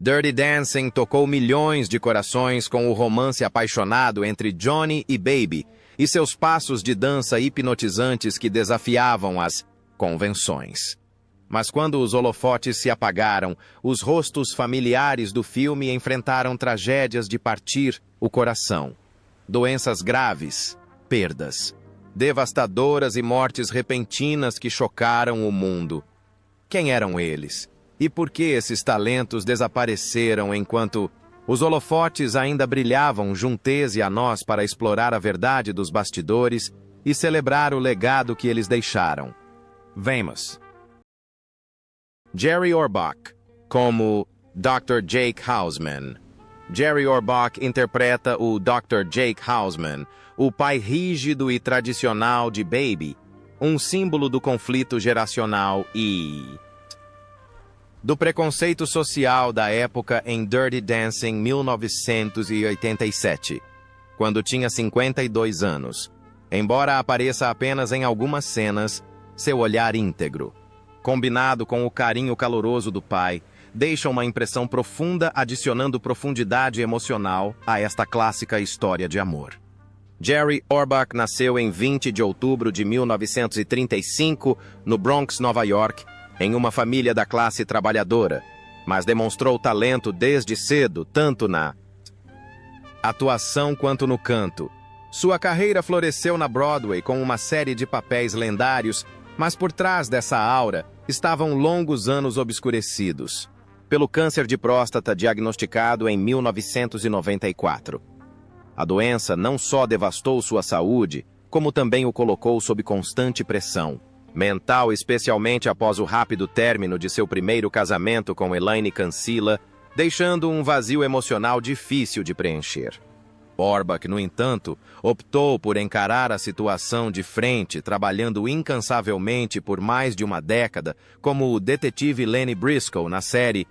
Dirty Dancing tocou milhões de corações com o romance apaixonado entre Johnny e Baby e seus passos de dança hipnotizantes que desafiavam as convenções. Mas quando os holofotes se apagaram, os rostos familiares do filme enfrentaram tragédias de partir o coração. Doenças graves, perdas, devastadoras e mortes repentinas que chocaram o mundo. Quem eram eles? E por que esses talentos desapareceram enquanto os holofotes ainda brilhavam juntese a nós para explorar a verdade dos bastidores e celebrar o legado que eles deixaram? Vemos. Jerry Orbach, como Dr. Jake Houseman. Jerry Orbach interpreta o Dr. Jake Houseman, o pai rígido e tradicional de Baby, um símbolo do conflito geracional e do preconceito social da época em Dirty Dancing 1987, quando tinha 52 anos. Embora apareça apenas em algumas cenas, seu olhar íntegro, combinado com o carinho caloroso do pai, deixa uma impressão profunda, adicionando profundidade emocional a esta clássica história de amor. Jerry Orbach nasceu em 20 de outubro de 1935, no Bronx, Nova York, em uma família da classe trabalhadora, mas demonstrou talento desde cedo, tanto na atuação quanto no canto. Sua carreira floresceu na Broadway com uma série de papéis lendários, mas por trás dessa aura estavam longos anos obscurecidos pelo câncer de próstata diagnosticado em 1994. A doença não só devastou sua saúde, como também o colocou sob constante pressão mental, especialmente após o rápido término de seu primeiro casamento com Elaine Cancilla, deixando um vazio emocional difícil de preencher. Orbach, no entanto, optou por encarar a situação de frente, trabalhando incansavelmente por mais de uma década como o detetive Lenny Briscoe na série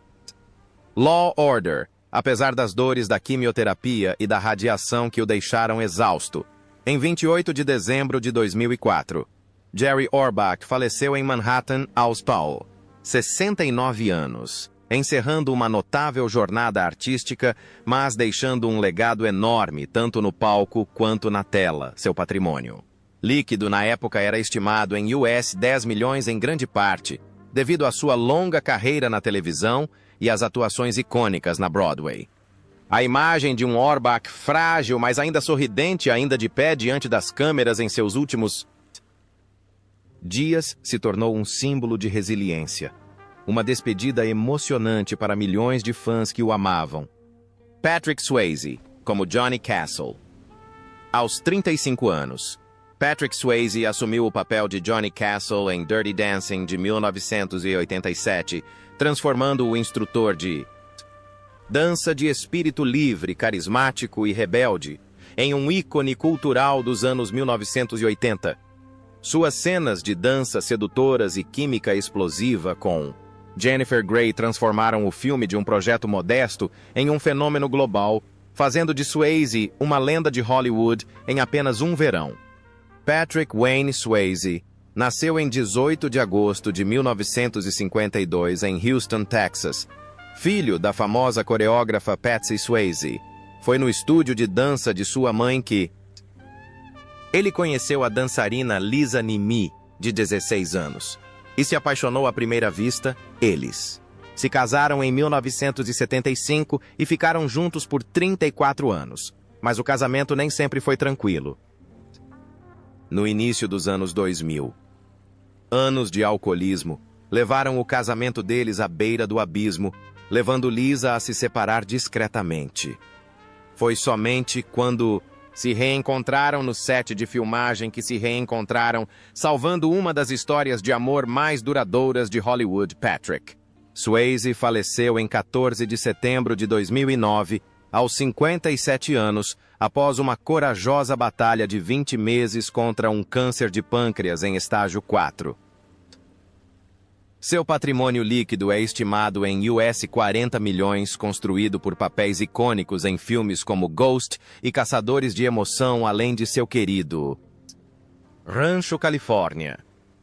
Law Order, apesar das dores da quimioterapia e da radiação que o deixaram exausto. Em 28 de dezembro de 2004, Jerry Orbach faleceu em Manhattan, aos 69 anos, encerrando uma notável jornada artística, mas deixando um legado enorme tanto no palco quanto na tela, seu patrimônio líquido na época era estimado em US 10 milhões em grande parte, devido à sua longa carreira na televisão e às atuações icônicas na Broadway. A imagem de um Orbach frágil, mas ainda sorridente, ainda de pé diante das câmeras em seus últimos dias, se tornou um símbolo de resiliência. Uma despedida emocionante para milhões de fãs que o amavam. Patrick Swayze, como Johnny Castle. Aos 35 anos, Patrick Swayze assumiu o papel de Johnny Castle em Dirty Dancing de 1987, transformando o instrutor de dança de espírito livre, carismático e rebelde em um ícone cultural dos anos 1980. Suas cenas de dança sedutoras e química explosiva com Jennifer Grey transformaram o filme de um projeto modesto em um fenômeno global, fazendo de Swayze uma lenda de Hollywood em apenas um verão. Patrick Wayne Swayze nasceu em 18 de agosto de 1952 em Houston, Texas. Filho da famosa coreógrafa Patsy Swayze, foi no estúdio de dança de sua mãe que ele conheceu a dançarina Lisa Nimi, de 16 anos, e se apaixonou à primeira vista. Eles se casaram em 1975 e ficaram juntos por 34 anos, mas o casamento nem sempre foi tranquilo. No início dos anos 2000, anos de alcoolismo levaram o casamento deles à beira do abismo, levando Lisa a se separar discretamente. Foi somente quando se reencontraram no set de filmagem que se reencontraram, salvando uma das histórias de amor mais duradouras de Hollywood. Patrick Swayze faleceu em 14 de setembro de 2009, aos 57 anos, após uma corajosa batalha de 20 meses contra um câncer de pâncreas em estágio 4. Seu patrimônio líquido é estimado em US 40 milhões, construído por papéis icônicos em filmes como Ghost e Caçadores de Emoção, além de seu querido Rancho Califórnia.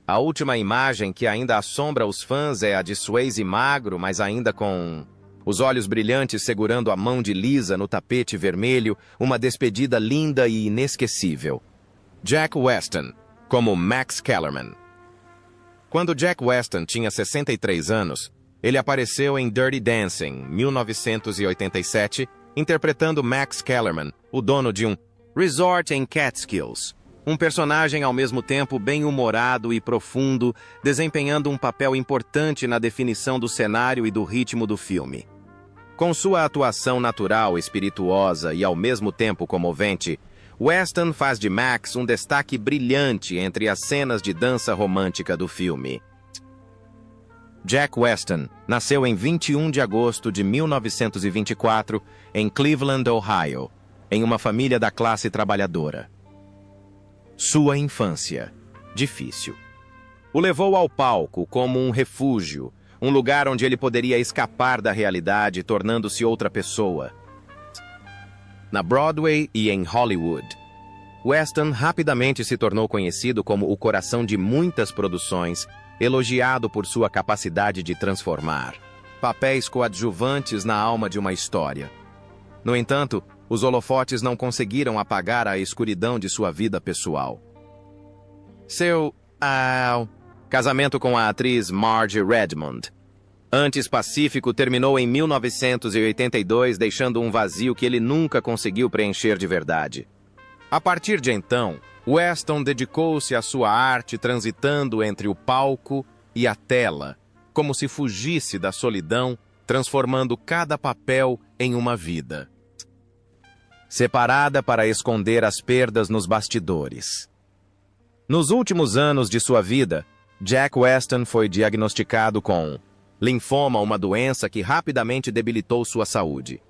A última imagem que ainda assombra os fãs é a de Swayze magro, mas ainda com os olhos brilhantes segurando a mão de Lisa no tapete vermelho, uma despedida linda e inesquecível. Jack Weston, como Max Kellerman. Quando Jack Weston tinha 63 anos, ele apareceu em Dirty Dancing, 1987, interpretando Max Kellerman, o dono de um resort em Catskills. Um personagem ao mesmo tempo bem-humorado e profundo, desempenhando um papel importante na definição do cenário e do ritmo do filme. Com sua atuação natural, espirituosa e ao mesmo tempo comovente, Weston faz de Max um destaque brilhante entre as cenas de dança romântica do filme. Jack Weston nasceu em 21 de agosto de 1924 em Cleveland, Ohio, em uma família da classe trabalhadora. Sua infância, difícil, o levou ao palco como um refúgio, um lugar onde ele poderia escapar da realidade, tornando-se outra pessoa. Na Broadway e em Hollywood, Weston rapidamente se tornou conhecido como o coração de muitas produções, elogiado por sua capacidade de transformar papéis coadjuvantes na alma de uma história. No entanto, os holofotes não conseguiram apagar a escuridão de sua vida pessoal. Seu casamento com a atriz Margie Redmond, antes pacífico, terminou em 1982, deixando um vazio que ele nunca conseguiu preencher de verdade. A partir de então, Weston dedicou-se à sua arte, transitando entre o palco e a tela, como se fugisse da solidão, transformando cada papel em uma vida separada para esconder as perdas nos bastidores. Nos últimos anos de sua vida, Jack Weston foi diagnosticado com linfoma, uma doença que rapidamente debilitou sua saúde.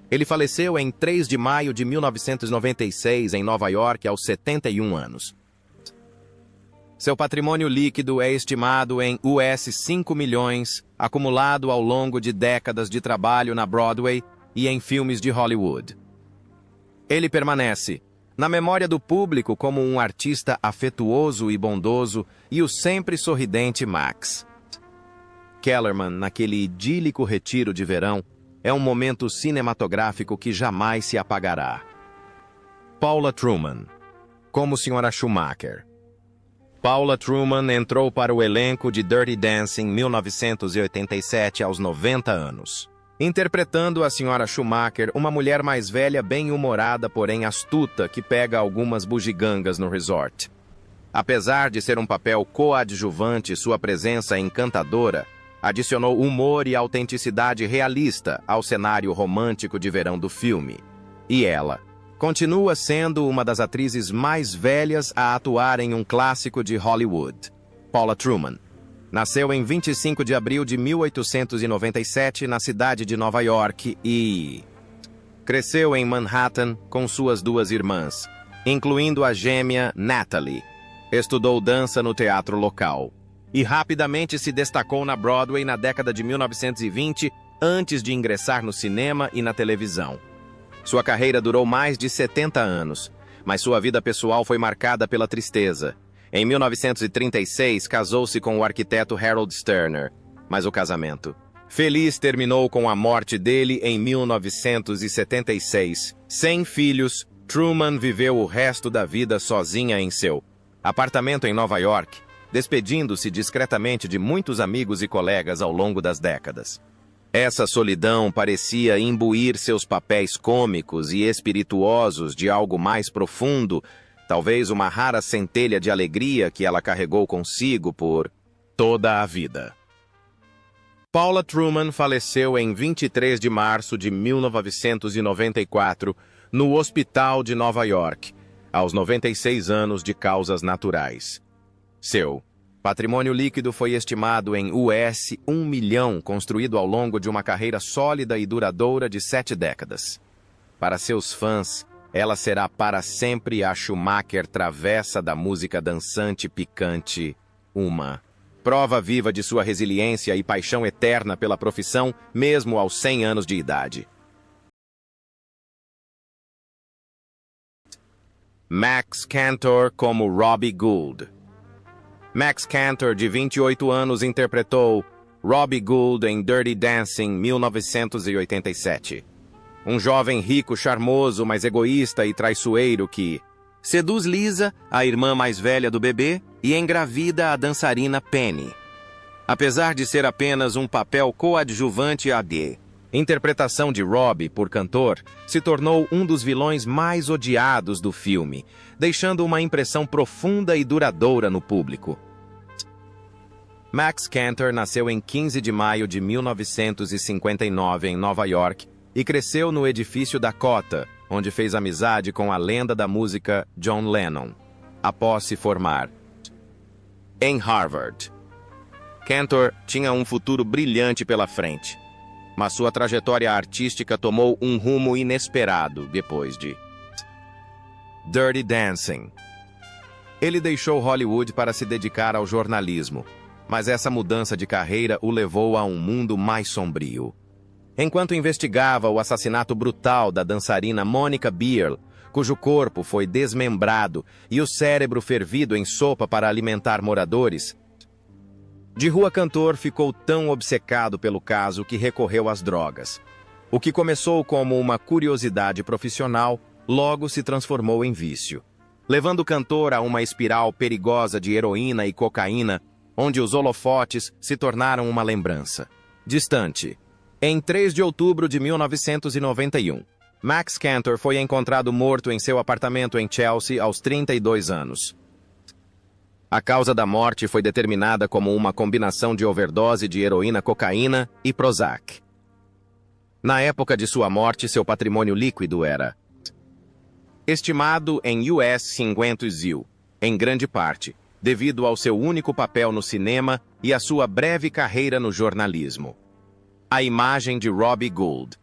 Ele faleceu em 3 de maio de 1996 em Nova York aos 71 anos. Seu patrimônio líquido é estimado em US 5 milhões, acumulado ao longo de décadas de trabalho na Broadway e em filmes de Hollywood. Ele permanece na memória do público como um artista afetuoso e bondoso e o sempre sorridente Max Kellerman, naquele idílico retiro de verão, é um momento cinematográfico que jamais se apagará. Paula Truman, como Sra. Schumacher. Paula Truman entrou para o elenco de Dirty Dancing em 1987 aos 90 anos. Interpretando a Sra. Schumacher, uma mulher mais velha, bem-humorada, porém astuta, que pega algumas bugigangas no resort. Apesar de ser um papel coadjuvante, sua presença encantadora adicionou humor e autenticidade realista ao cenário romântico de verão do filme. E ela continua sendo uma das atrizes mais velhas a atuar em um clássico de Hollywood. Paula Truman nasceu em 25 de abril de 1897 na cidade de Nova York e cresceu em Manhattan com suas 2 irmãs, incluindo a gêmea Natalie. Estudou dança no teatro local e rapidamente se destacou na Broadway na década de 1920, antes de ingressar no cinema e na televisão. Sua carreira durou mais de 70 anos, mas sua vida pessoal foi marcada pela tristeza. Em 1936, casou-se com o arquiteto Harold Sterner, mas o casamento feliz terminou com a morte dele em 1976. Sem filhos, Truman viveu o resto da vida sozinha em seu apartamento em Nova York, despedindo-se discretamente de muitos amigos e colegas ao longo das décadas. Essa solidão parecia imbuir seus papéis cômicos e espirituosos de algo mais profundo, talvez uma rara centelha de alegria que ela carregou consigo por toda a vida. Paula Truman faleceu em 23 de março de 1994 no Hospital de Nova York, aos 96 anos, de causas naturais. Seu patrimônio líquido foi estimado em US 1 milhão, construído ao longo de uma carreira sólida e duradoura de 7 décadas. Para seus fãs, ela será para sempre a Schumacher travessa da música dançante picante, uma prova viva de sua resiliência e paixão eterna pela profissão, mesmo aos 100 anos de idade. Max Cantor como Robbie Gould. Max Cantor, de 28 anos, interpretou Robbie Gould em Dirty Dancing, 1987. Um jovem rico, charmoso, mas egoísta e traiçoeiro que seduz Lisa, a irmã mais velha do bebê, e engravida a dançarina Penny. Apesar de ser apenas um papel coadjuvante, a interpretação de Robbie por cantor se tornou um dos vilões mais odiados do filme, deixando uma impressão profunda e duradoura no público. Max Cantor nasceu em 15 de maio de 1959 em Nova York e cresceu no edifício Dakota, onde fez amizade com a lenda da música John Lennon, após se formar em Harvard. Cantor tinha um futuro brilhante pela frente, mas sua trajetória artística tomou um rumo inesperado depois de Dirty Dancing. Ele deixou Hollywood para se dedicar ao jornalismo, mas essa mudança de carreira o levou a um mundo mais sombrio. Enquanto investigava o assassinato brutal da dançarina Monica Beale, cujo corpo foi desmembrado e o cérebro fervido em sopa para alimentar moradores, de Rua Cantor ficou tão obcecado pelo caso que recorreu às drogas. O que começou como uma curiosidade profissional, logo se transformou em vício, levando o cantor a uma espiral perigosa de heroína e cocaína, onde os holofotes se tornaram uma lembrança distante. Em 3 de outubro de 1991, Max Cantor foi encontrado morto em seu apartamento em Chelsea aos 32 anos. A causa da morte foi determinada como uma combinação de overdose de heroína, cocaína e Prozac. Na época de sua morte, seu patrimônio líquido era estimado em US$50 em grande parte, devido ao seu único papel no cinema e à sua breve carreira no jornalismo. A imagem de Robbie Gould.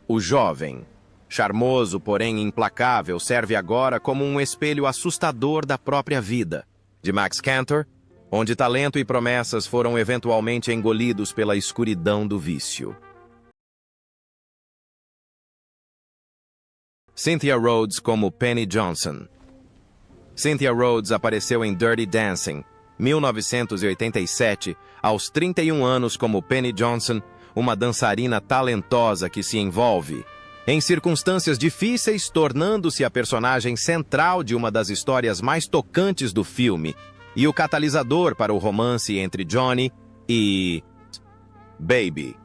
O jovem, charmoso, porém implacável, serve agora como um espelho assustador da própria vida de Max Cantor, onde talento e promessas foram eventualmente engolidos pela escuridão do vício. Cynthia Rhodes como Penny Johnson. Cynthia Rhodes apareceu em Dirty Dancing, 1987, aos 31 anos como Penny Johnson, uma dançarina talentosa que se envolve em circunstâncias difíceis, tornando-se a personagem central de uma das histórias mais tocantes do filme e o catalisador para o romance entre Johnny e Baby.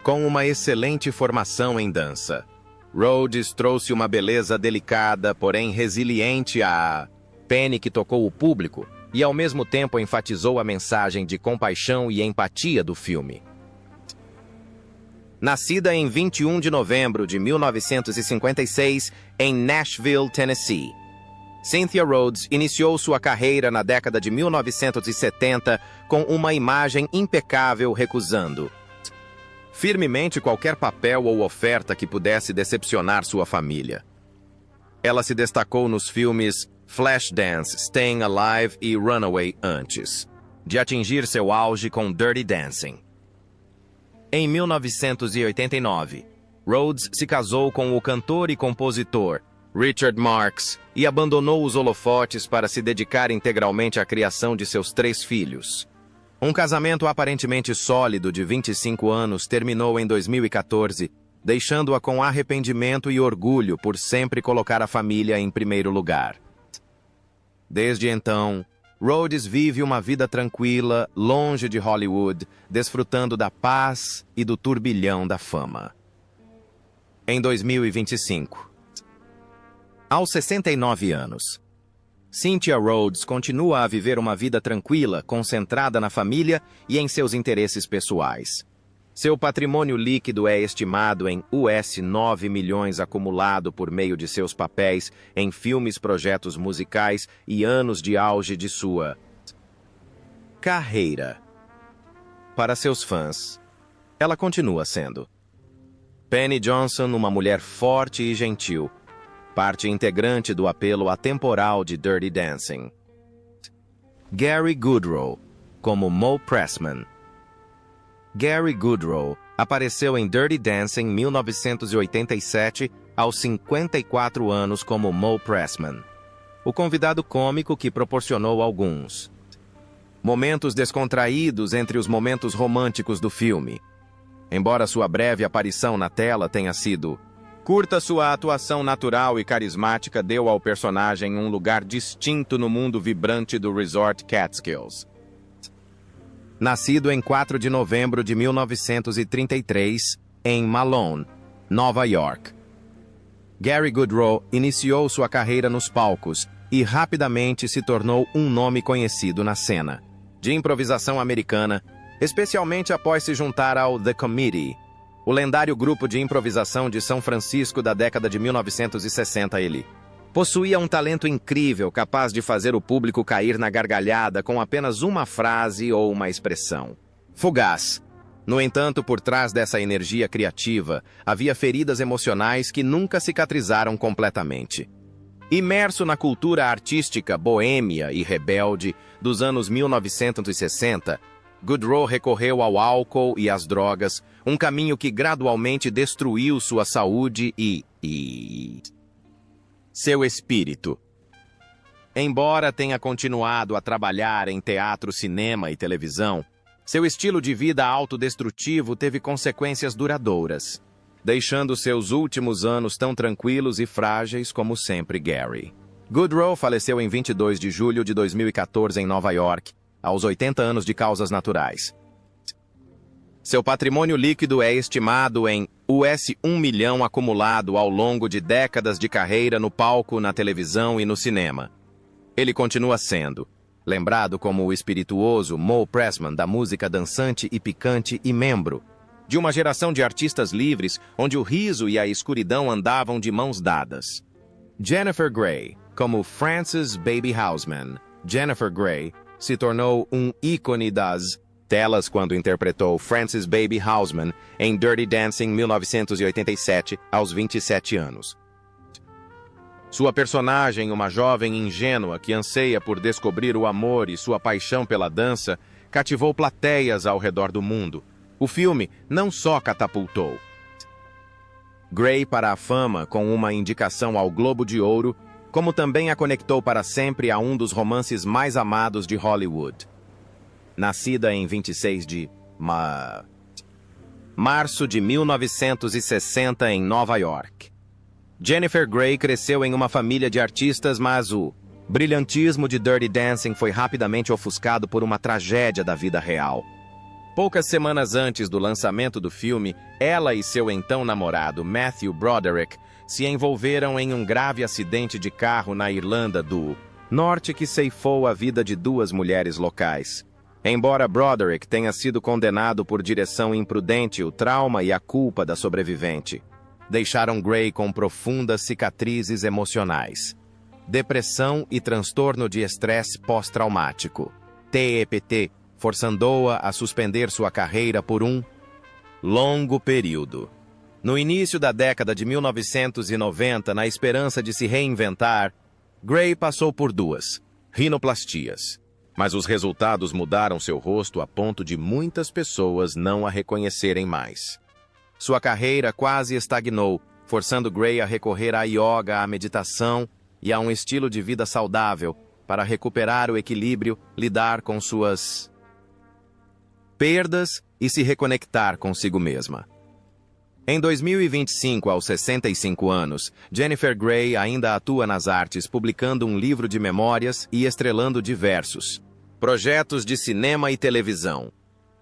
Com uma excelente formação em dança, Rhodes trouxe uma beleza delicada, porém resiliente à Penny, que tocou o público e ao mesmo tempo enfatizou a mensagem de compaixão e empatia do filme. Nascida em 21 de novembro de 1956 em Nashville, Tennessee, Cynthia Rhodes iniciou sua carreira na década de 1970 com uma imagem impecável, recusando firmemente qualquer papel ou oferta que pudesse decepcionar sua família. Ela se destacou nos filmes Flashdance, Staying Alive e Runaway antes de atingir seu auge com Dirty Dancing. Em 1989, Rhodes se casou com o cantor e compositor Richard Marx e abandonou os holofotes para se dedicar integralmente à criação de seus 3 filhos. Um casamento aparentemente sólido de 25 anos terminou em 2014, deixando-a com arrependimento e orgulho por sempre colocar a família em primeiro lugar. Desde então, Rhodes vive uma vida tranquila, longe de Hollywood, desfrutando da paz e do turbilhão da fama. Em 2025, aos 69 anos, Cynthia Rhodes continua a viver uma vida tranquila, concentrada na família e em seus interesses pessoais. Seu patrimônio líquido é estimado em US$9 milhões acumulado por meio de seus papéis em filmes, projetos musicais e anos de auge de sua carreira. Para seus fãs, ela continua sendo Penny Johnson, uma mulher forte e gentil, parte integrante do apelo atemporal de Dirty Dancing. Gary Goodrow, como Moe Pressman. Gary Goodrow apareceu em Dirty Dancing 1987 aos 54 anos como Moe Pressman, o convidado cômico que proporcionou alguns momentos descontraídos entre os momentos românticos do filme. Embora sua breve aparição na tela tenha sido curta, sua atuação natural e carismática deu ao personagem um lugar distinto no mundo vibrante do Resort Catskills. Nascido em 4 de novembro de 1933, em Malone, Nova York, Gary Goodrow iniciou sua carreira nos palcos e rapidamente se tornou um nome conhecido na cena de improvisação americana, especialmente após se juntar ao The Committee, o lendário grupo de improvisação de São Francisco da década de 1960. Ele possuía um talento incrível, capaz de fazer o público cair na gargalhada com apenas uma frase ou uma expressão fugaz. No entanto, por trás dessa energia criativa, havia feridas emocionais que nunca cicatrizaram completamente. Imerso na cultura artística boêmia e rebelde dos anos 1960, Goodrow recorreu ao álcool e às drogas, um caminho que gradualmente destruiu sua saúde e seu espírito. Embora tenha continuado a trabalhar em teatro, cinema e televisão, seu estilo de vida autodestrutivo teve consequências duradouras, deixando seus últimos anos tão tranquilos e frágeis como sempre Gary. Goodrow faleceu em 22 de julho de 2014 em Nova York, aos 80 anos de causas naturais. Seu patrimônio líquido é estimado em US$ 1 milhão acumulado ao longo de décadas de carreira no palco, na televisão e no cinema. Ele continua sendo lembrado como o espirituoso Moe Pressman da música dançante e picante e membro de uma geração de artistas livres onde o riso e a escuridão andavam de mãos dadas. Jennifer Grey, como Frances Baby Houseman. Jennifer Grey se tornou um ícone das telas quando interpretou Frances Baby Houseman em Dirty Dancing 1987, aos 27 anos. Sua personagem, uma jovem ingênua que anseia por descobrir o amor e sua paixão pela dança, cativou plateias ao redor do mundo. O filme não só catapultou Grey para a fama com uma indicação ao Globo de Ouro, como também a conectou para sempre a um dos romances mais amados de Hollywood. Nascida em 26 de março de 1960 em Nova York, Jennifer Grey cresceu em uma família de artistas, mas o brilhantismo de Dirty Dancing foi rapidamente ofuscado por uma tragédia da vida real. Poucas semanas antes do lançamento do filme, ela e seu então namorado, Matthew Broderick, se envolveram em um grave acidente de carro na Irlanda do Norte que ceifou a vida de duas mulheres locais. Embora Broderick tenha sido condenado por direção imprudente, o trauma e a culpa da sobrevivente deixaram Grey com profundas cicatrizes emocionais, depressão e transtorno de estresse pós-traumático, TEPT, forçando-a a suspender sua carreira por um longo período. No início da década de 1990, na esperança de se reinventar, Grey passou por 2 rinoplastias, mas os resultados mudaram seu rosto a ponto de muitas pessoas não a reconhecerem mais. Sua carreira quase estagnou, forçando Grey a recorrer à yoga, à meditação e a um estilo de vida saudável para recuperar o equilíbrio, lidar com suas perdas e se reconectar consigo mesma. Em 2025, aos 65 anos, Jennifer Grey ainda atua nas artes, publicando um livro de memórias e estrelando diversos projetos de cinema e televisão.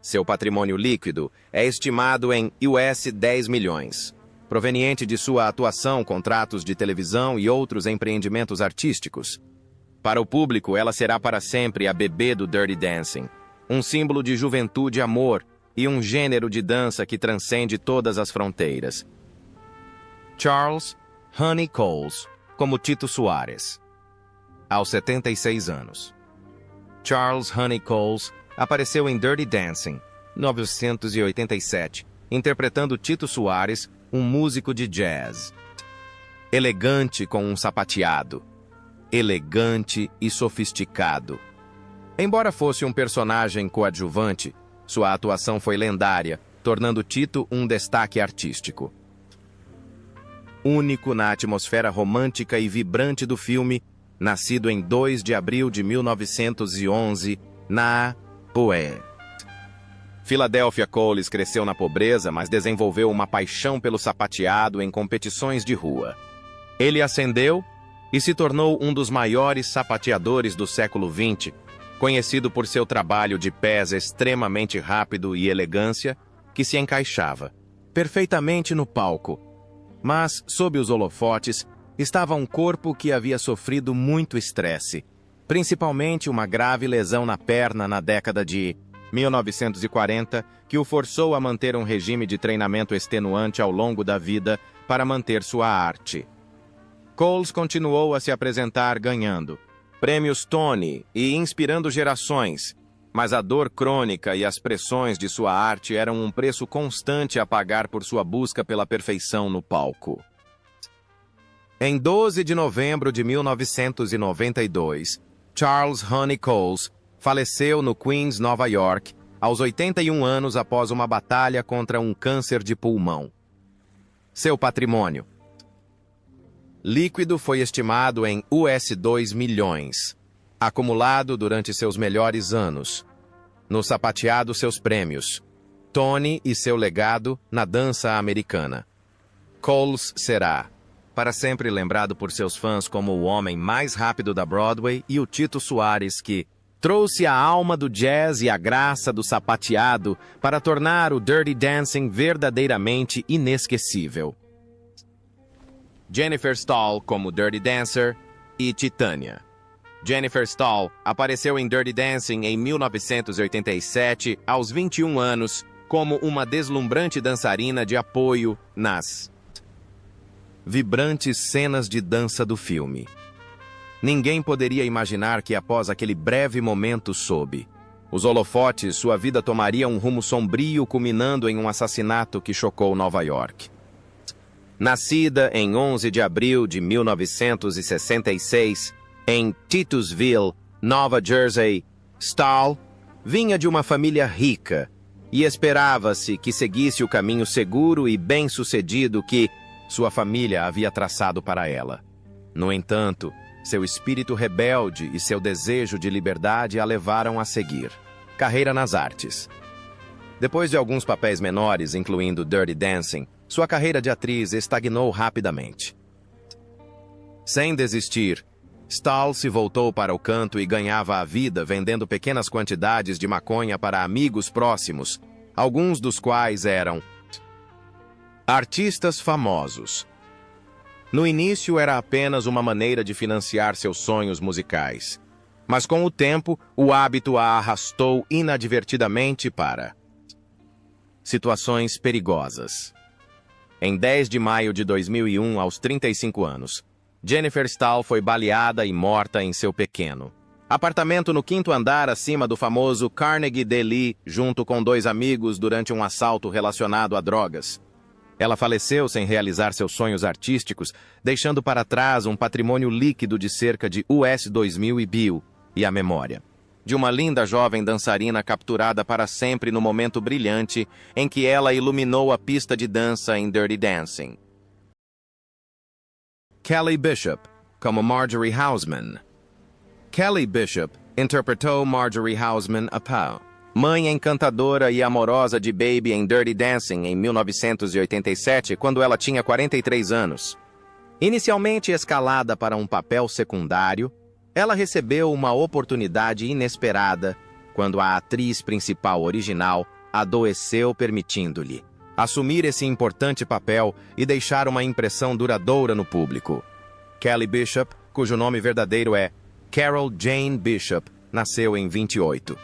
Seu patrimônio líquido é estimado em US$ 10 milhões, proveniente de sua atuação, contratos de televisão e outros empreendimentos artísticos. Para o público, ela será para sempre a bebê do Dirty Dancing, um símbolo de juventude e amor e um gênero de dança que transcende todas as fronteiras. Charles Honey Coles, como Tito Soares. Aos 76 anos, Charles Honey Coles apareceu em Dirty Dancing, 1987, interpretando Tito Soares, um músico de jazz. Elegante com um sapateado. Elegante e sofisticado. Embora fosse um personagem coadjuvante, sua atuação foi lendária, tornando Tito um destaque artístico. Único na atmosfera romântica e vibrante do filme, nascido em 2 de abril de 1911, na Poe. Philadelphia Coles cresceu na pobreza, mas desenvolveu uma paixão pelo sapateado em competições de rua. Ele ascendeu e se tornou um dos maiores sapateadores do século XX, conhecido por seu trabalho de pés extremamente rápido e elegância, que se encaixava perfeitamente no palco. Mas, sob os holofotes, estava um corpo que havia sofrido muito estresse, principalmente uma grave lesão na perna na década de 1940, que o forçou a manter um regime de treinamento extenuante ao longo da vida para manter sua arte. Coles continuou a se apresentar ganhando prêmios Tony e inspirando gerações, mas a dor crônica e as pressões de sua arte eram um preço constante a pagar por sua busca pela perfeição no palco. Em 12 de novembro de 1992, Charles Honey Coles faleceu no Queens, Nova York, aos 81 anos após uma batalha contra um câncer de pulmão. Seu patrimônio líquido foi estimado em US 2 milhões, acumulado durante seus melhores anos. No sapateado, seus prêmios, Tony e seu legado na dança americana. Coles será, para sempre lembrado por seus fãs como o homem mais rápido da Broadway e o Tito Soares que trouxe a alma do jazz e a graça do sapateado para tornar o Dirty Dancing verdadeiramente inesquecível. Jennifer Stahl como Dirty Dancer e Titânia. Jennifer Stahl apareceu em Dirty Dancing em 1987, aos 21 anos, como uma deslumbrante dançarina de apoio nas vibrantes cenas de dança do filme. Ninguém poderia imaginar que após aquele breve momento sob os holofotes, sua vida tomaria um rumo sombrio, culminando em um assassinato que chocou Nova York. Nascida em 11 de abril de 1966, em Titusville, Nova Jersey, Stahl vinha de uma família rica e esperava-se que seguisse o caminho seguro e bem-sucedido que sua família havia traçado para ela. No entanto, seu espírito rebelde e seu desejo de liberdade a levaram a seguir carreira nas artes. Depois de alguns papéis menores, incluindo Dirty Dancing, sua carreira de atriz estagnou rapidamente. Sem desistir, Stahl se voltou para o canto e ganhava a vida vendendo pequenas quantidades de maconha para amigos próximos, alguns dos quais eram artistas famosos. No início era apenas uma maneira de financiar seus sonhos musicais, mas com o tempo o hábito a arrastou inadvertidamente para situações perigosas. Em 10 de maio de 2001, aos 35 anos, Jennifer Stahl foi baleada e morta em seu pequeno apartamento no 5º andar acima do famoso Carnegie Deli, junto com 2 amigos durante um assalto relacionado a drogas. Ela faleceu sem realizar seus sonhos artísticos, deixando para trás um patrimônio líquido de cerca de US 2.000 bill e a memória de uma linda jovem dançarina capturada para sempre no momento brilhante em que ela iluminou a pista de dança em Dirty Dancing. Kelly Bishop, como Marjorie Hausman. Kelly Bishop interpretou Marjorie Hausman, a Pau, mãe encantadora e amorosa de Baby em Dirty Dancing em 1987, quando ela tinha 43 anos. Inicialmente escalada para um papel secundário, ela recebeu uma oportunidade inesperada quando a atriz principal original adoeceu, permitindo-lhe assumir esse importante papel e deixar uma impressão duradoura no público. Kelly Bishop, cujo nome verdadeiro é Carol Jane Bishop, nasceu em 28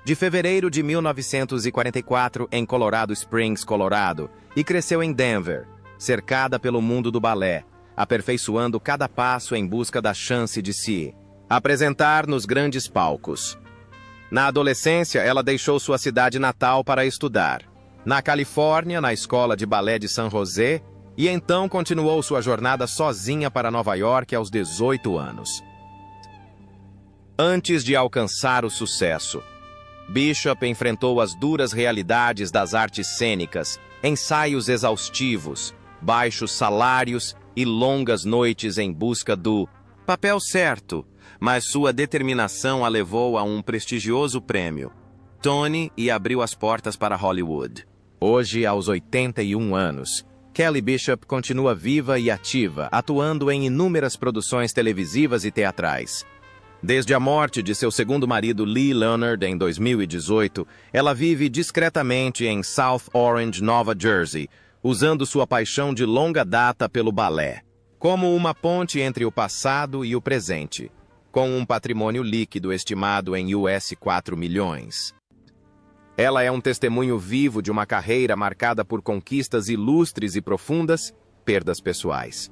de fevereiro de 1944 em Colorado Springs, Colorado, e cresceu em Denver, cercada pelo mundo do balé, aperfeiçoando cada passo em busca da chance de se apresentar nos grandes palcos. Na adolescência, ela deixou sua cidade natal para estudar na Califórnia, na Escola de Balé de San José, e então continuou sua jornada sozinha para Nova York aos 18 anos. Antes de alcançar o sucesso, Bishop enfrentou as duras realidades das artes cênicas, ensaios exaustivos, baixos salários e longas noites em busca do papel certo, mas sua determinação a levou a um prestigioso prêmio, Tony, e abriu as portas para Hollywood. Hoje, aos 81 anos, Kelly Bishop continua viva e ativa, atuando em inúmeras produções televisivas e teatrais. Desde a morte de seu segundo marido Lee Leonard em 2018, ela vive discretamente em South Orange, Nova Jersey, usando sua paixão de longa data pelo balé, como uma ponte entre o passado e o presente, com um patrimônio líquido estimado em US 4 milhões. Ela é um testemunho vivo de uma carreira marcada por conquistas ilustres e profundas, perdas pessoais.